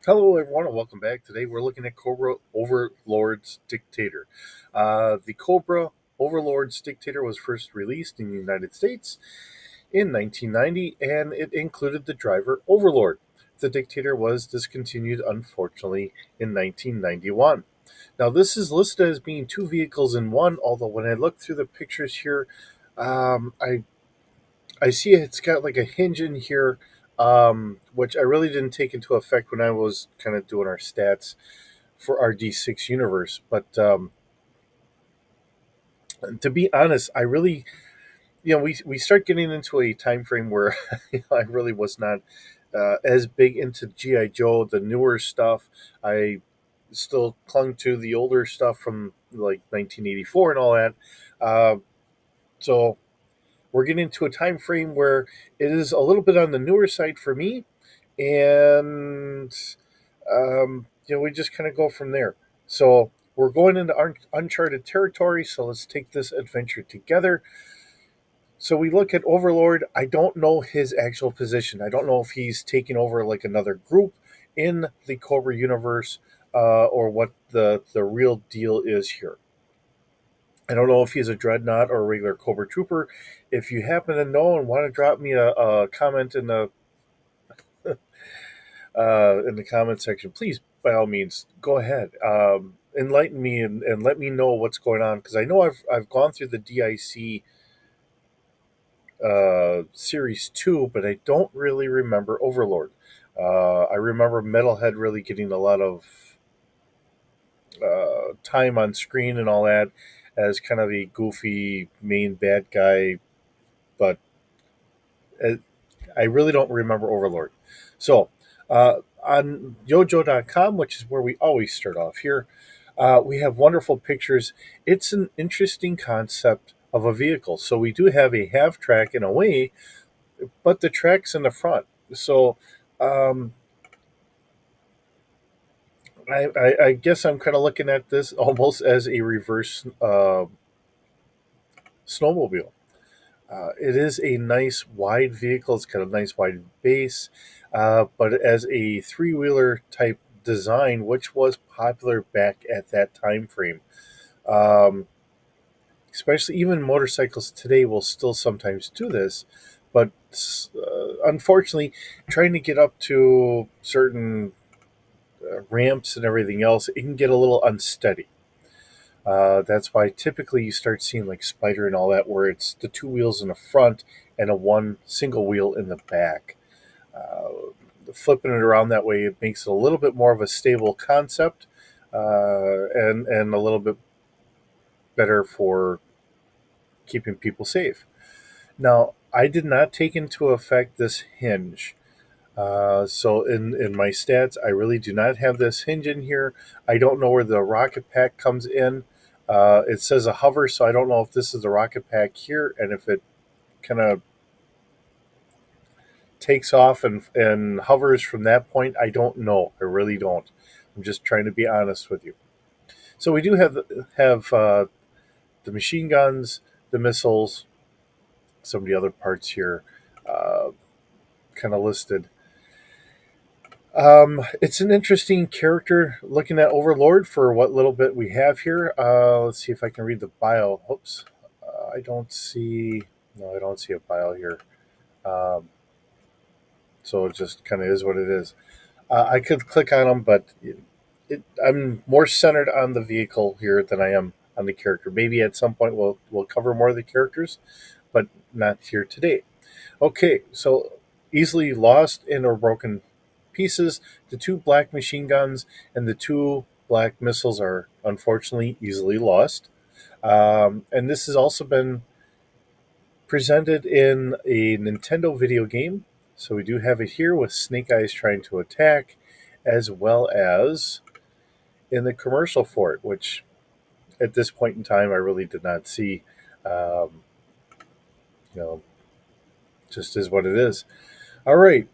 Hello, everyone, and welcome back. Today we're looking at Cobra Overlord's Dictator. The Cobra Overlord's Dictator was first released in the United States in 1990, and it included the driver Overlord. The Dictator was discontinued, unfortunately, in 1991. Now, this is listed as being two vehicles in one, although when I look through the pictures here, I see it's got like a hinge in here, which I really didn't take into effect when I was kind of doing our stats for our D6 universe. But to be honest, I really, we start getting into a time frame where I really was not as big into GI Joe, the newer stuff. I still clung to the older stuff from like 1984 and all that. Uh, so we're getting into a time frame where it is a little bit on the newer side for me, and we just kind of go from there. So we're going into uncharted territory. So let's take this adventure together. So we look at Overlord. I don't know his actual position. I don't know if he's taking over like another group in the Cobra universe, or what the real deal is here. I don't know if he's a dreadnought or a regular Cobra Trooper. If you happen to know and want to drop me a comment in the comment section, please, by all means, go ahead. Enlighten me and let me know what's going on, because I know I've gone through the DIC series 2, but I don't really remember Overlord. I remember Metalhead really getting a lot of time on screen and all that as kind of a goofy main bad guy, but uh, I really don't remember Overlord. So, on yojo.com, which is where we always start off here, we have wonderful pictures. It's an interesting concept of a vehicle. So, we do have a half track in a way, but the track's in the front. So, um, I guess I'm kind of looking at this almost as a reverse snowmobile. It is a nice wide vehicle. It's got a nice wide base, but as a three wheeler type design, which was popular back at that time frame. Um, Especially even motorcycles today will still sometimes do this, but unfortunately, trying to get up to certain ramps and everything else, it can get a little unsteady. That's why typically you start seeing like Spider and all that, where it's the two wheels in the front and a one single wheel in the back. Flipping it around that way, it makes it a little bit more of a stable concept, and a little bit better for keeping people safe. Now, I did not take into effect this hinge. So in my stats, I really do not have this hinge in here. I don't know where the rocket pack comes in. It says a hover, so I don't know if this is the rocket pack here, and if it kind of takes off and hovers from that point. I don't know. I really don't. I'm just trying to be honest with you. So we do have the machine guns, the missiles, some of the other parts here, uh, kind of listed. It's an interesting character looking at Overlord for what little bit we have here. Let's see if I can read the bio. Oops. I don't see. No, I don't see a bio here. Um, so it just kind of is what it is. I could click on them, but I'm more centered on the vehicle here than I am on the character. Maybe at some point we'll cover more of the characters, but not here today. Okay, so easily lost and or broken pieces. The two black machine guns and the two black missiles are unfortunately easily lost. And this has also been presented in a Nintendo video game. So we do have it here with Snake Eyes trying to attack, as well as in the commercial for it, which at this point in time I really did not see. Um, you know, just is what it is. All right.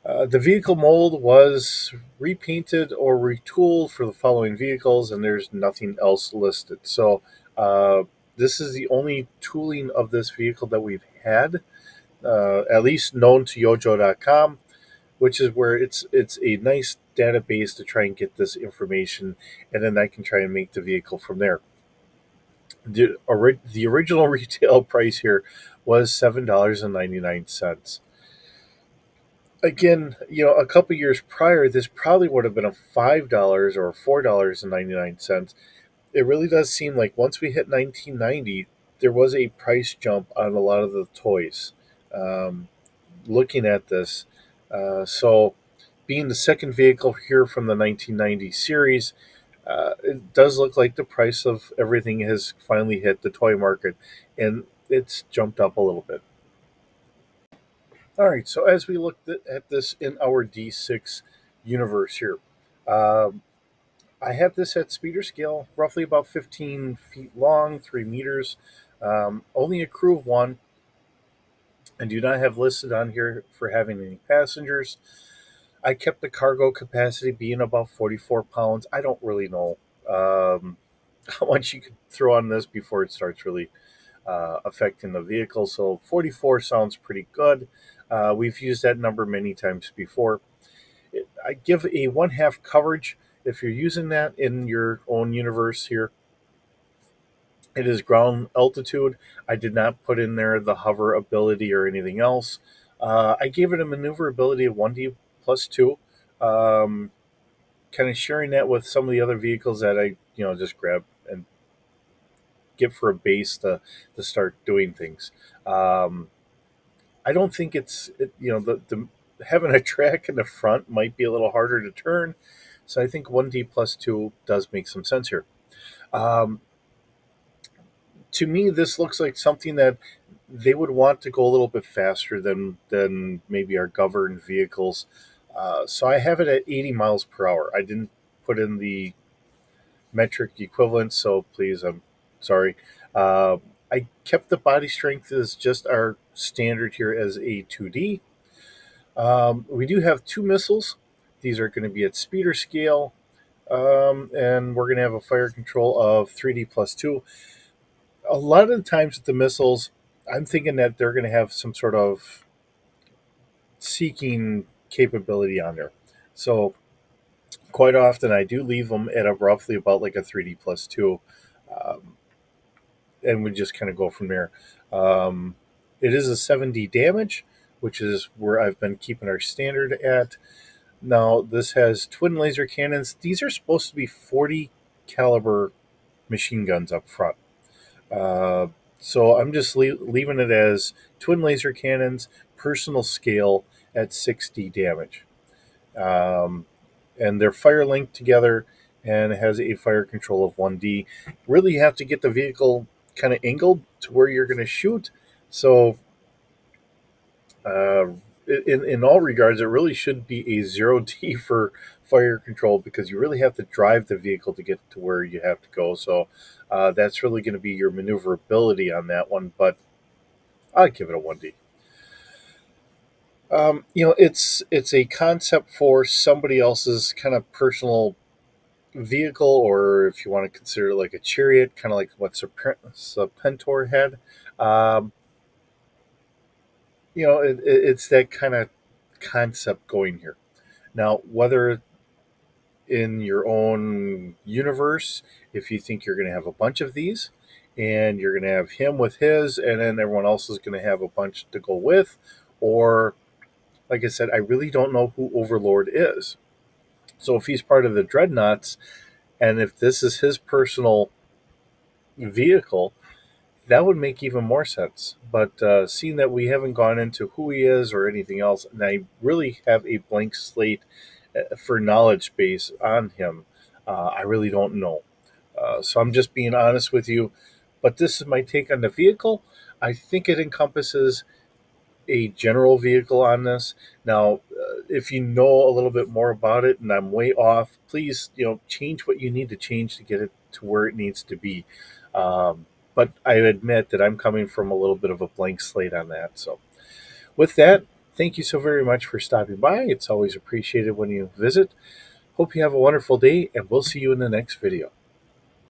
The vehicle mold was repainted or retooled for the following vehicles, and there's nothing else listed. So this is the only tooling of this vehicle that we've had, at least known to Yojo.com. which is where it's a nice database to try and get this information, and then I can try and make the vehicle from there. The original retail price here was $7.99. Again, a couple years prior, this probably would have been a $5 or $4.99. It really does seem like once we hit 1990, there was a price jump on a lot of the toys. Um, Looking at this, so being the second vehicle here from the 1990 series, it does look like the price of everything has finally hit the toy market, and it's jumped up a little bit. All right, so as we look at this in our D6 universe here, um, I have this at speeder scale, roughly about 15 feet long, 3 meters, only a crew of one, and do not have listed on here for having any passengers. I kept the cargo capacity being about 44 pounds. I don't really know how much you could throw on this before it starts really affecting the vehicle. So 44 sounds pretty good. We've used that number many times before. I give a 1/2 coverage if you're using that in your own universe here. It is ground altitude. I did not put in there the hover ability or anything else. I gave it a maneuverability of 1D plus 2. Um, Kind of sharing that with some of the other vehicles that I, just grab and get for a base to start doing things. Um, I don't think the having a track in the front might be a little harder to turn. So I think 1D plus 2 does make some sense here. Um, to me, this looks like something that they would want to go a little bit faster than maybe our governed vehicles. So I have it at 80 miles per hour. I didn't put in the metric equivalent, so please, I'm sorry. Uh, I kept the body strength as just our standard here as a 2D. We do have two missiles. These are going to be at speeder scale, and we're going to have a fire control of 3D plus 2. A lot of the times with the missiles, I'm thinking that they're going to have some sort of seeking capability on there. So quite often I do leave them at a roughly about like a 3D plus 2, um, and we just kind of go from there. Um, it is a 7D damage, which is where I've been keeping our standard at. Now this has twin laser cannons. These are supposed to be 40 caliber machine guns up front. Uh, so I'm just leaving it as twin laser cannons, personal scale at 60 damage. Um, and they're fire linked together, and it has a fire control of 1D. Really have to get the vehicle kind of angled to where you're going to shoot. So uh, in all regards, it really should be a 0D for fire control, because you really have to drive the vehicle to get to where you have to go. So that's really going to be your maneuverability on that one, but I'd give it a 1D. It's a concept for somebody else's kind of personal vehicle, or if you want to consider it like a chariot, kind of like what Serpentor had. Um, it's that kind of concept going here. Now, whether in your own universe, if you think you're going to have a bunch of these, and you're going to have him with his, and then everyone else is going to have a bunch to go with, or like I said, I really don't know who Overlord is. So if he's part of the Dreadnoughts, and if this is his personal vehicle, that would make even more sense. But seeing that we haven't gone into who he is or anything else, and I really have a blank slate for knowledge base on him, I really don't know. So I'm just being honest with you. But this is my take on the vehicle. I think it encompasses a general vehicle on this. Now, if you know a little bit more about it and I'm way off, please, change what you need to change to get it to where it needs to be. Um, but I admit that I'm coming from a little bit of a blank slate on that. So, with that, thank you so very much for stopping by. It's always appreciated when you visit. Hope you have a wonderful day, and we'll see you in the next video.